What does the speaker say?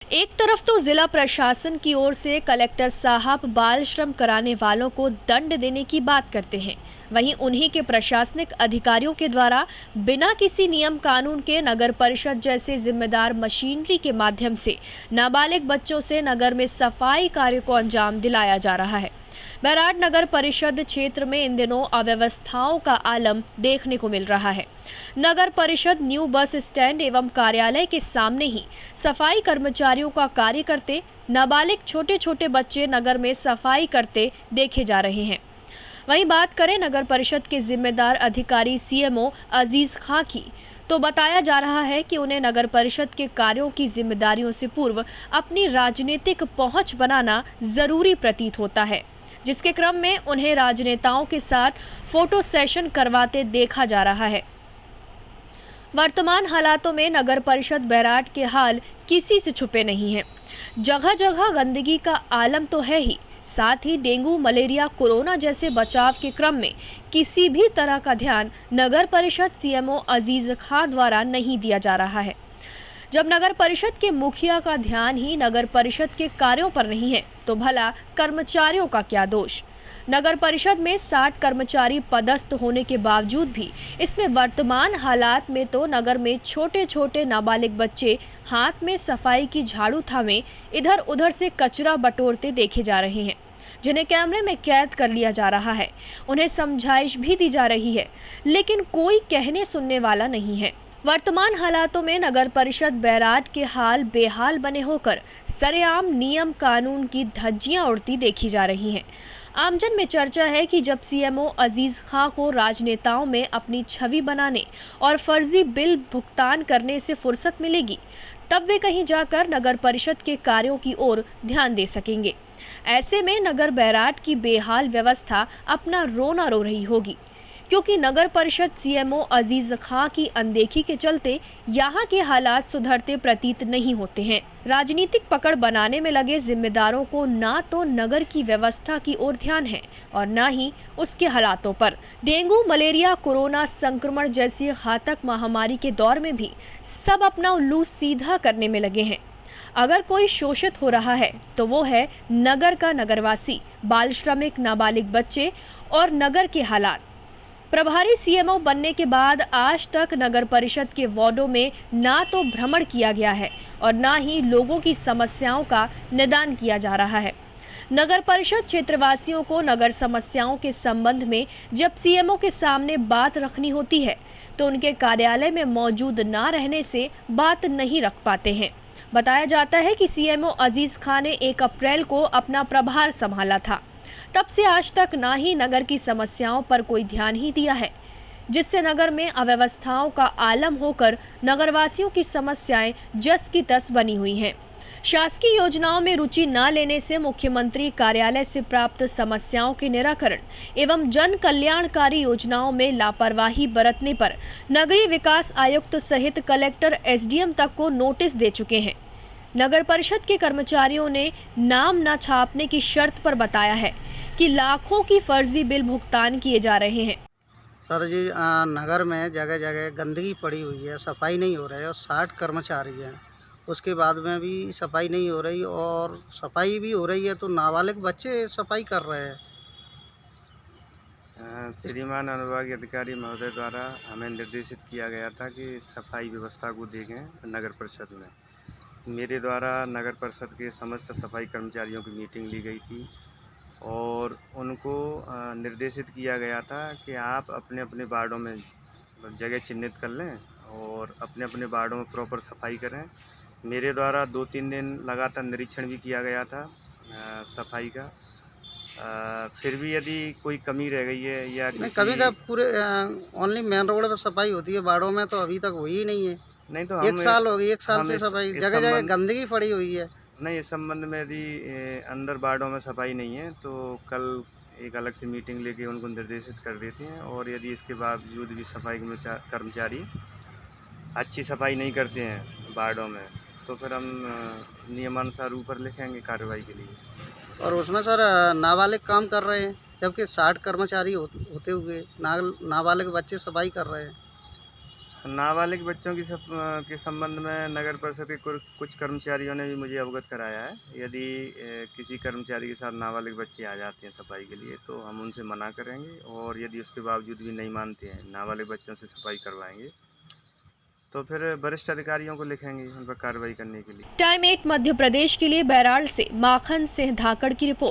एक तरफ तो जिला प्रशासन की ओर से कलेक्टर साहब बाल श्रम कराने वालों को दंड देने की बात करते हैं, वहीं उन्हीं के प्रशासनिक अधिकारियों के द्वारा बिना किसी नियम कानून के नगर परिषद जैसे जिम्मेदार मशीनरी के माध्यम से नाबालिग बच्चों से नगर में सफाई कार्य को अंजाम दिलाया जा रहा है। बैराड नगर परिषद क्षेत्र में इन दिनों अव्यवस्थाओं का आलम देखने को मिल रहा है। नगर परिषद न्यू बस स्टैंड एवं कार्यालय के सामने ही सफाई कर्मचारियों का कार्य करते नाबालिग छोटे छोटे बच्चे नगर में सफाई करते देखे जा रहे हैं। वहीं बात करें नगर परिषद के जिम्मेदार अधिकारी सीएमओ अजीज खां की, तो बताया जा रहा है कि उन्हें नगर परिषद के कार्यों की जिम्मेदारियों से पूर्व अपनी राजनीतिक पहुंच बनाना जरूरी प्रतीत होता है, जिसके क्रम में उन्हें राजनेताओं के साथ फोटो सेशन करवाते देखा जा रहा है। वर्तमान हालातों में नगर परिषद बैराड के हाल किसी से छुपे नहीं हैं। जगह जगह गंदगी का आलम तो है ही, साथ ही डेंगू, मलेरिया, कोरोना जैसे बचाव के क्रम में किसी भी तरह का ध्यान नगर परिषद सीएमओ अजीज खां द्वारा नहीं दिया जा रहा है। जब नगर परिषद के मुखिया का ध्यान ही नगर परिषद के कार्यों पर नहीं है, तो भला कर्मचारियों का क्या दोष। नगर परिषद में 60 कर्मचारी पदस्थ होने के बावजूद भी इसमें वर्तमान हालात में तो नगर में छोटे छोटे नाबालिग बच्चे हाथ में सफाई की झाड़ू थामे इधर उधर से कचरा बटोरते देखे जा रहे हैं, जिन्हें कैमरे में कैद कर लिया जा रहा है। उन्हें समझाइश भी दी जा रही है, लेकिन कोई कहने सुनने वाला नहीं है। वर्तमान हालातों में नगर परिषद बैराड के हाल बेहाल बने होकर सरेआम नियम कानून की धज्जियां उड़ती देखी जा रही हैं। आमजन में चर्चा है कि जब सीएमओ अजीज खां को राजनेताओं में अपनी छवि बनाने और फर्जी बिल भुगतान करने से फुर्सत मिलेगी, तब वे कहीं जाकर नगर परिषद के कार्यों की ओर ध्यान दे सकेंगे। ऐसे में नगर बैराड की बेहाल व्यवस्था अपना रोना रो रही होगी, क्योंकि नगर परिषद सीएमओ अजीज खां की अनदेखी के चलते यहाँ के हालात सुधरते प्रतीत नहीं होते हैं। राजनीतिक पकड़ बनाने में लगे जिम्मेदारों को ना तो नगर की व्यवस्था की ओर ध्यान है और ना ही उसके हालातों पर। डेंगू, मलेरिया, कोरोना संक्रमण जैसी घातक महामारी के दौर में भी सब अपना उल्लू सीधा करने में लगे हैं। अगर कोई शोषित हो रहा है तो वो है नगर का नगरवासी, बाल श्रमिक, नाबालिग बच्चे और नगर के हालात। प्रभारी सीएमओ बनने के बाद आज तक नगर परिषद के वार्डों में ना तो भ्रमण किया गया है और ना ही लोगों की समस्याओं का निदान किया जा रहा है। नगर परिषद क्षेत्रवासियों को नगर समस्याओं के संबंध में जब सीएमओ के सामने बात रखनी होती है, तो उनके कार्यालय में मौजूद ना रहने से बात नहीं रख पाते हैं। बताया जाता है कि सीएमओ अजीज खां ने 1 अप्रैल को अपना प्रभार संभाला था। तब से आज तक ना ही नगर की समस्याओं पर कोई ध्यान ही दिया है, जिससे नगर में अव्यवस्थाओं का आलम होकर नगरवासियों की समस्याएं जस की तस बनी हुई हैं। शासकीय योजनाओं में रुचि न लेने से मुख्यमंत्री कार्यालय से प्राप्त समस्याओं के निराकरण एवं जन कल्याणकारी योजनाओं में लापरवाही बरतने पर नगरीय विकास आयुक्त सहित कलेक्टर, एसडीएम तक को नोटिस दे चुके हैं। नगर परिषद के कर्मचारियों ने नाम न छापने की शर्त पर बताया है कि लाखों की फर्जी बिल भुगतान किए जा रहे हैं। सर जी, नगर में जगह जगह गंदगी पड़ी हुई है, सफाई नहीं हो रही है और 60 कर्मचारी हैं, उसके बाद में भी सफाई नहीं हो रही और सफाई भी हो रही है तो नाबालिग बच्चे सफाई कर रहे हैं। श्रीमान अनुविभागीय अधिकारी महोदय द्वारा हमें निर्देशित किया गया था कि सफाई व्यवस्था को देखें नगर परिषद में। मेरे द्वारा नगर परिषद के समस्त सफाई कर्मचारियों की मीटिंग ली गई थी और उनको निर्देशित किया गया था कि आप अपने अपने वार्डों में जगह चिन्हित कर लें और अपने अपने वार्डों में प्रॉपर सफाई करें। मेरे द्वारा 2-3 दिन लगातार निरीक्षण भी किया गया था सफाई का। फिर भी यदि कोई कमी रह गई है या कभी का पूरे ओनली मेन रोड पर सफाई होती है, वार्डों में तो अभी तक हुई ही नहीं है। नहीं तो 1 साल हो गई, 1 साल से सफाई, जगह जगह गंदगी पड़ी हुई है। नहीं, इस संबंध में यदि अंदर वार्डों में सफाई नहीं है तो कल एक अलग से मीटिंग लेके उनको निर्देशित कर देते हैं और यदि इसके बावजूद भी सफाई कर्मचारी अच्छी सफाई नहीं करते हैं वार्डों में तो फिर हम नियमानुसार ऊपर लिखेंगे कार्रवाई के लिए। और उसमें सर नाबालिग काम कर रहे हैं, जबकि 60 कर्मचारी होते हुए नाबालिग बच्चे सफाई कर रहे हैं। नाबालिग बच्चों के संबंध में नगर परिषद के कुछ कर्मचारियों ने भी मुझे अवगत कराया है। यदि किसी कर्मचारी के साथ नाबालिग बच्चे आ जाते हैं सफाई के लिए तो हम उनसे मना करेंगे, और यदि उसके बावजूद भी नहीं मानते हैं, नाबालिग बच्चों से सफाई करवाएंगे, तो फिर वरिष्ठ अधिकारियों को लिखेंगे उन पर कार्रवाई करने के लिए। टाइम 8 मध्य प्रदेश के लिए बैराल से माखन सिंह धाकड़ की रिपोर्ट।